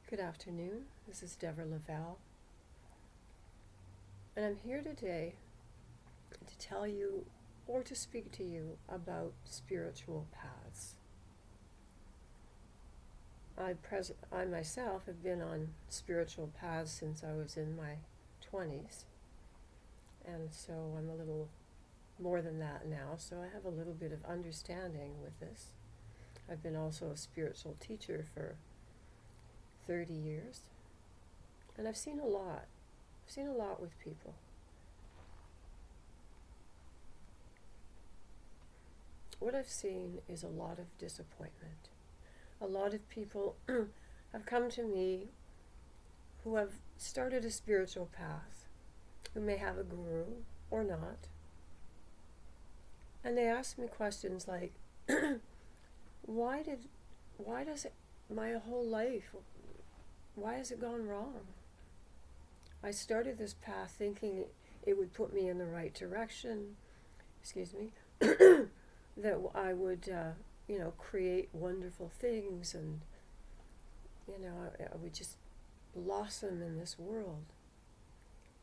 Good afternoon. This is Deborah Lavelle, and I'm here today to tell you or to speak to you about spiritual paths. I myself have been on spiritual paths since I was in my 20s, and so I'm a little more than that now, so I have a little bit of understanding with this. I've been also a spiritual teacher for 30 years, and I've seen a lot. I've seen a lot with people. What I've seen is a lot of disappointment. A lot of people have come to me who have started a spiritual path, who may have a guru or not, and they ask me questions like, why does it, my whole life, why has it gone wrong? I started this path thinking it would put me in the right direction, that I would, create wonderful things, and, I would just blossom in this world.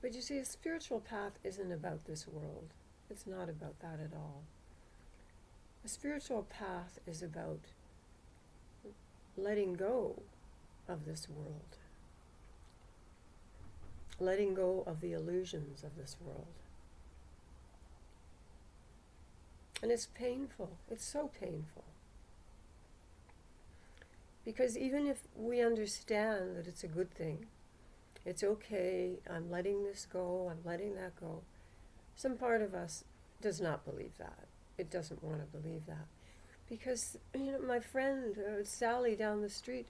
But you see, a spiritual path isn't about this world. It's not about that at all. A spiritual path is about letting go of this world, letting go of the illusions of this world. And it's painful. It's so painful. Because even if we understand that it's a good thing, it's okay, I'm letting this go, I'm letting that go, some part of us does not believe that. It doesn't want to believe that. Because, my friend Sally down the street,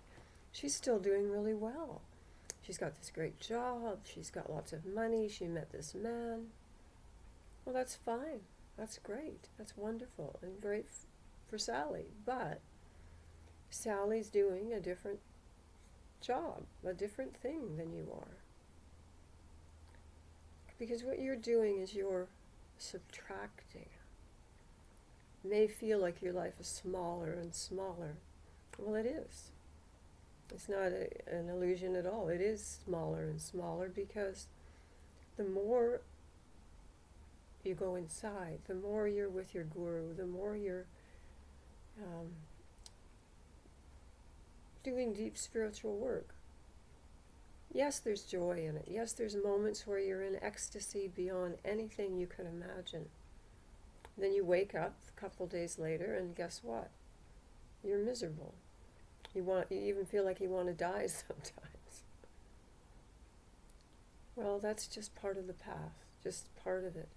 she's still doing really well. She's got this great job, she's got lots of money, she met this man. Well, that's fine. That's great. That's wonderful and great for Sally. But Sally's doing a different job, a different thing than you are. Because what you're doing is you're subtracting. It may feel like your life is smaller and smaller. Well, it is. It's not an illusion at all. It is smaller and smaller because the more you go inside, the more you're with your guru, the more you're doing deep spiritual work. Yes, there's joy in it. Yes, there's moments where you're in ecstasy beyond anything you could imagine. Then you wake up a couple days later and guess what? You're miserable. You even feel like you want to die sometimes. Well, that's just part of the path, just part of it.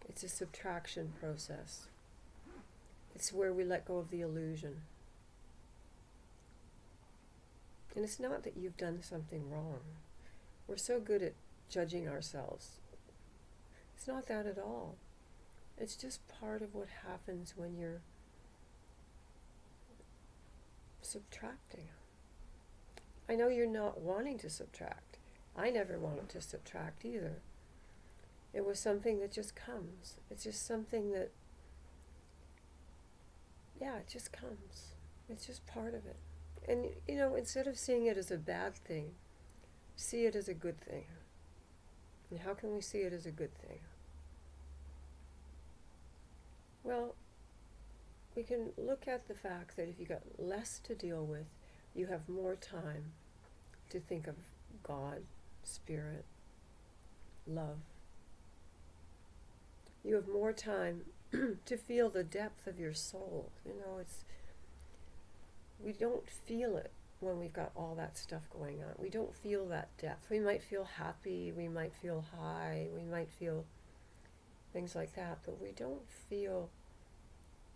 It's a subtraction process. It's where we let go of the illusion. And it's not that you've done something wrong. We're so good at judging ourselves. It's not that at all. It's just part of what happens when you're subtracting. I know you're not wanting to subtract. I never wanted to subtract either. It was something that just comes. It's just something that, it just comes. It's just part of it. And, instead of seeing it as a bad thing, see it as a good thing. And how can we see it as a good thing? Well, we can look at the fact that if you got less to deal with, you have more time to think of God, Spirit, love. You have more time to feel the depth of your soul. We don't feel it when we've got all that stuff going on. We don't feel that depth. We might feel happy, we might feel high, we might feel things like that, but we don't feel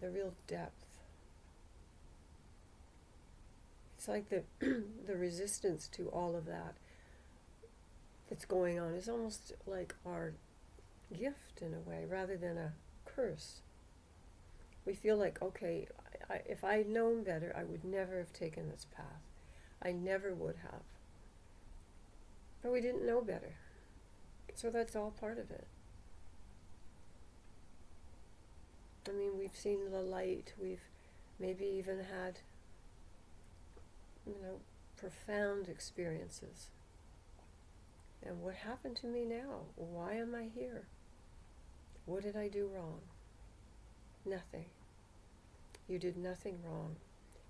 the real depth. It's like the resistance to all of that that's going on is almost like our gift in a way, rather than a curse. We feel like, okay, if I'd known better, I would never have taken this path. I never would have. But we didn't know better. So that's all part of it. I mean, we've seen the light, we've maybe even had, profound experiences. And what happened to me now? Why am I here? What did I do wrong? Nothing. You did nothing wrong.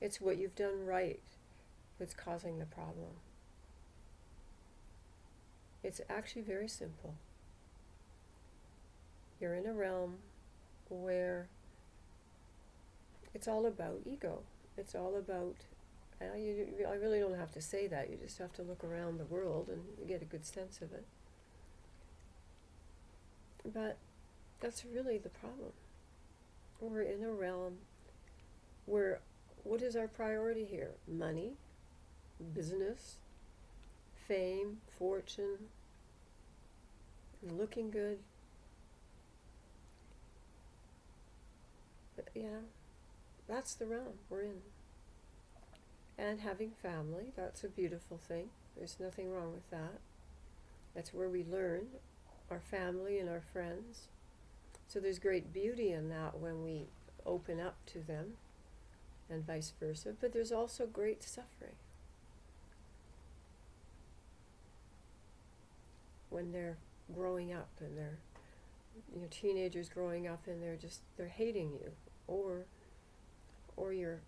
It's what you've done right that's causing the problem. It's actually very simple. You're in a realm where it's all about ego. It's all about, I really don't have to say that, you just have to look around the world and get a good sense of it. But that's really the problem. We're in a realm where, what is our priority here? Money, business, fame, fortune, looking good. But yeah, that's the realm we're in. And having family, that's a beautiful thing. There's nothing wrong with that. That's where we learn, our family and our friends. So there's great beauty in that when we open up to them, and vice versa. But there's also great suffering when they're growing up and they're, teenagers growing up and they're hating you, or your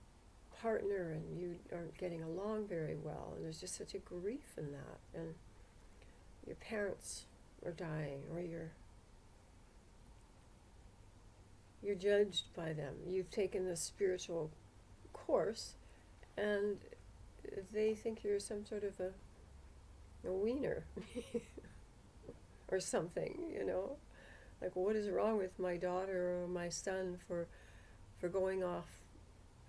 partner and you aren't getting along very well, and there's just such a grief in that, and your parents are dying, or you're judged by them. You've taken this spiritual course and they think you're some sort of a wiener or something, like, what is wrong with my daughter or my son for going off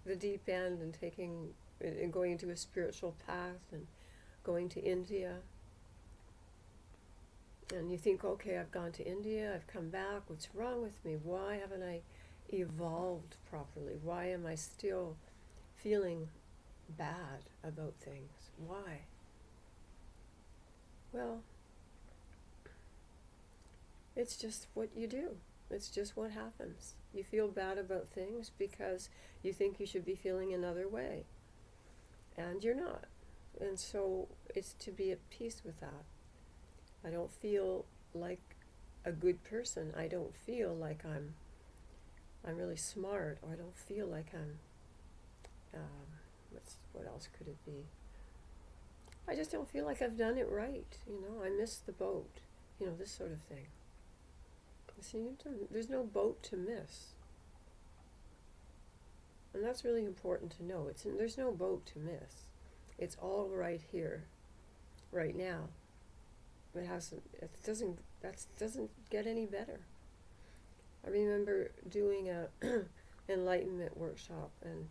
the deep end and going into a spiritual path and going to India. And you think, okay, I've gone to India, I've come back, what's wrong with me? Why haven't I evolved properly? Why am I still feeling bad about things? Why? Well, it's just what you do. It's just what happens. You feel bad about things because you think you should be feeling another way. And you're not. And so it's to be at peace with that. I don't feel like a good person. I don't feel like I'm really smart, or I don't feel like I'm, what else could it be? I just don't feel like I've done it right. I missed the boat. This sort of thing. See, there's no boat to miss. And that's really important to know. There's no boat to miss. It's all right here, right now. It doesn't get any better. I remember doing a enlightenment workshop, and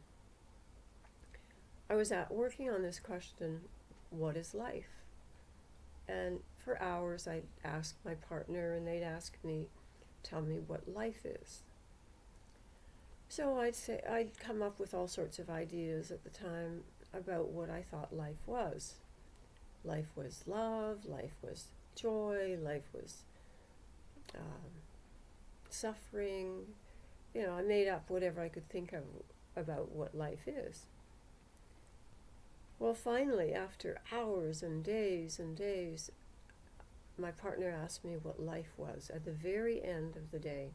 I was working on this question, what is life? And for hours I'd ask my partner, and they'd ask me, tell me what life is. So I'd come up with all sorts of ideas at the time about what I thought life was. Life was love, life was joy, life was suffering. I made up whatever I could think of about what life is. Well, finally, after hours and days, my partner asked me what life was at the very end of the day.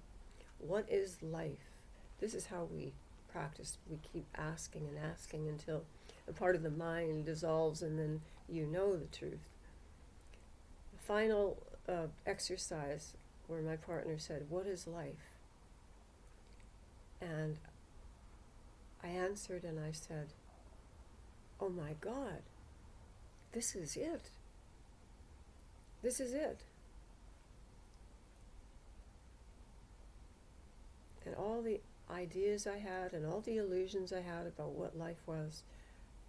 What is life? This is how we practice. We keep asking and asking until a part of the mind dissolves, and then you know the truth. The final exercise where my partner said, what is life? And I answered and I said, oh my God, this is it. This is it. And all the ideas I had and all the illusions I had about what life was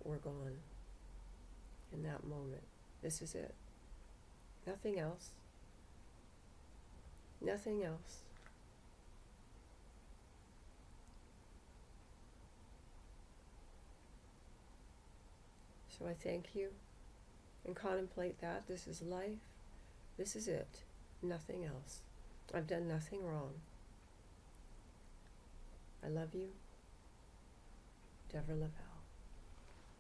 were gone in that moment. This is it. Nothing else. Nothing else. So I thank you and contemplate that. This is life. This is it. Nothing else. I've done nothing wrong. I love you. Deborah Lavelle.